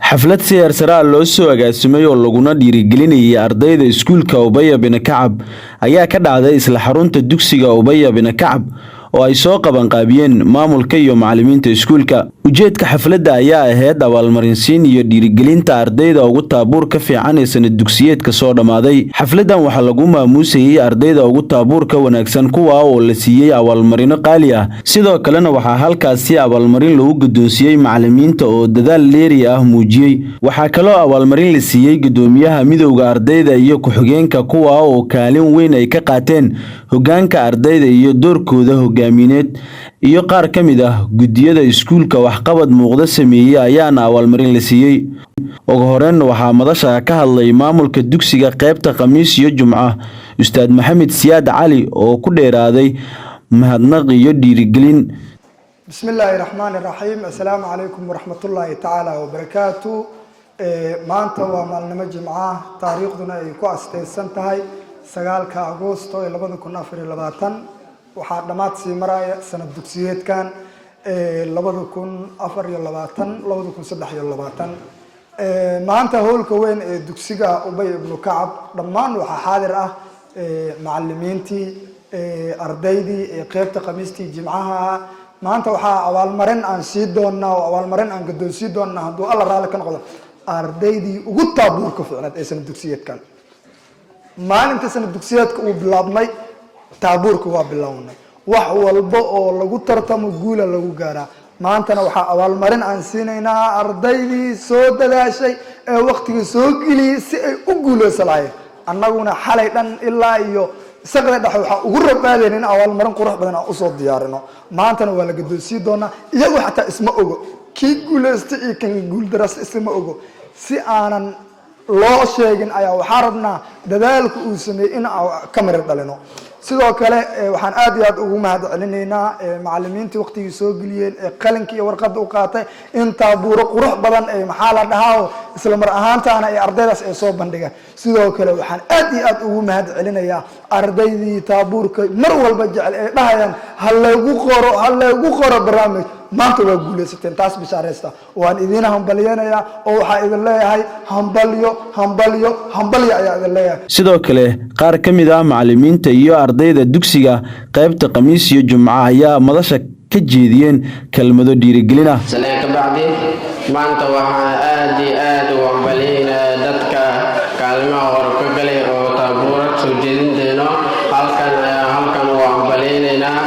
xaflad siyaar sare loo soo agaasimay oo laguna dhiirigelinayay ardayda iskuulka Ubaya bin Kacab ayaa ka dhacday isla xarunta dugsiga Ubaya bin Kacab oo ay soo qaban qaabiyeen maamulka iyo macallimiinta iskuulka. ujeedka xafladda ayaa ahayd abaalmarinsiin iyo dhiirigelinta ardayda ugu taabuurka fiican ee sanad dugsiyeedka soo dhamaaday. xafladdan waxaa lagu maamuusayay ardayda ugu taabuurka wanaagsan kuwa oo la siiyay abaalmarino qaali ah. sidoo kalena waxaa halkaasi abaalmarin lagu guddoonsiiyay macallimiinta oo dadaal dheeri ah muujiyay. waxaa kaloo abaalmarin la siiyay gudoomiyaha midowga ardayda iyo ku-xigeenka kuwa oo kaalin weyn ay ka qaateen hoggaanka ardayda iyo doorkooda hogaamineed iyo qaar ka mid ah gudiyada iskuulka waxqabad muuqda sameeyay ayaana abaalmarin la siiyay. ugu horreyn waxaa madasha ka hadlay maamulka dugsiga qaybta Khamiis iyo Jumco Ustaad Maxamed Siyaad Cali oo ku dheeraaday mahadnaq iyo dhiirigelin. bismillahir rahmanir rahim. assalaamu alaykum warahmatullahi ta'ala wabarakatuh. maanta waa maalnimo Jimcaha taariikhduna ay ku astaysan tahay 9 Agoosto 2024. waxaa dhamaad sii maraya sanad dugsiyeedkan 2024-2023. maanta howlka weyn ee dugsiga Ubay ibn Kacab dhammaan waxaa xaadir ah macallimiintii ardaydii ee qaybta Khamiistii Jimcaha. maanta waxaa abaalmarin aan sii doonaa oo abaalmarin aan guddoonsiin doonaa hadduu alla raali ka noqdo ardaydii ugu taabuurka fiicnad ee sanad dugsiyeedkan. maalinta sanad dugsiyeedka uu bilaabmay taabuurka waa bilownay. wax walba oo lagu tartamo guula lagu gaaraa. maantana waxaa abaalmarin aan siinaynaa ardaydii soo dadaashay ee waqtiga soo geliyay si ay u guuleysanaayeen. annaguna xalay dhan ilaa iyo saqda dhexe waxaa ugu rabaadeen in abaalmarin qurux badan aan usoo diyaarino. maantana waa la guddoonsiin doonaa. iyagu xataa isma ogo kii guuleystay iyo kan guuldarasta isma ogo. si aanan loo sheegin ayaa waxaa rabnaa dadaalka uu sameeyay in aan ka miro dhalino. sidoo kale waxaan aad iyo aad ugu mahad celinaynaa macallimiintii waqtigii soo geliyeen ee qalinka iyo warqadda u qaatay in taabuuro qurux badan ee maxaa la dhahaa isla mar ahaantaana ay ardaydaas ay soo bandhigaan. sidoo kale waxaan aad iyo aad ugu mahad celinayaa ardaydii taabuurka mar walba jecel ee dhahayaan ha lagu qoro barnaamij. maanta waa guuleysateen taas bishaareysta. waan idin hambalyeynaya oo waxaa idin leeyahay hambalyo ayaa idin leeyahay. sidoo kale qaar ka mid ah macallimiinta iyo ardayda dugsiga qaybta Khamiis iyo Jumco ayaa madasha ka jeediyeen kelmado dhiirigelin ah. sanad ka bacdi maanta waxaa aad iyo aad u hambalyeynaa dadka kaalmaha hore ka galay oo taabuurad soo jeedinteeno halkan u hambalyeynaa.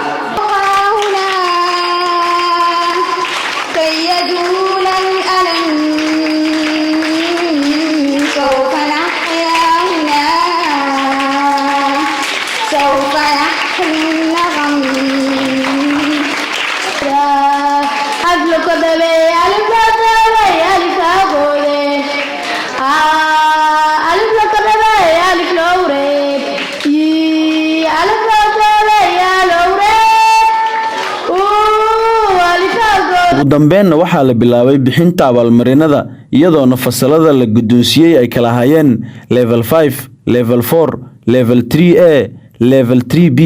ugu dambeynna waxaa la bilaabay bixinta abaalmarinada iyadoona fasalada la guddoonsiiyay ay kala hayeen level 5, level 4, level 3A, level 3B,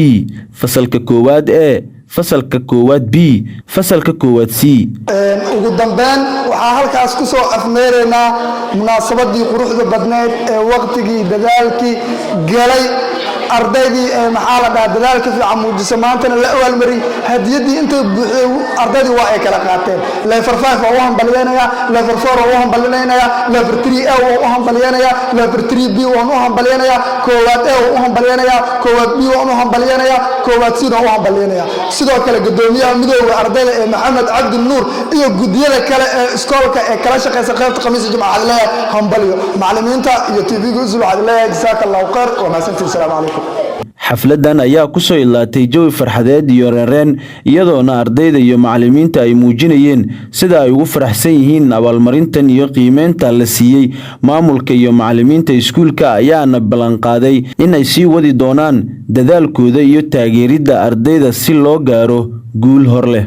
fasalka koowaad A, fasalka koowaad B, fasalka koowaad C. ugu dambeyn waxaa halkaas ku soo afmeeraynaa munaasabadii quruxda badneed ee waqtigii dadaalkii galay ardaydii maxaa la dhahaa dadaalka fiican muujisa. maantana la abaalmariyay hadiyadii inta buuxiyay ardaydii waa ay kala qaateen. level 5 waa u hambalyeynaya, level 4 waa u hambalyeynaya, level 3A waa u hambalyeynaya, level 3B waa u hambalyeynaya, koowaad A waa u hambalyeynaya, koowaad B waa u hambalyeynaya, koowaad C waa u hambalyeynaya. sidoo kale gudoomiyaha midowga ardayda ee Maxamed Cabdi Nuur iyo gudiyada kale ee iskoolka ee kala shaqeysa qaybta Khamiis Jumco Cadleey hambalyo. macallimiinta iyo TV-ga Usul Cadleey jazakallahu khayr wa mahadsantiin. assalaamu alaykum. xafladdan ayaa ku soo ilaatay jawi farxadeed iyo reereen iyadoona ardayda iyo macallimiinta ay muujinayeen sida ay ugu faraxsan yihiin abaalmarintan iyo qiimeynta la siiyay. maamulka iyo macallimiinta iskuulka ayaana ballan qaaday in ay sii wadi doonaan dadaalkooda iyo taageeridda ardayda si loo gaaro guul hor leh.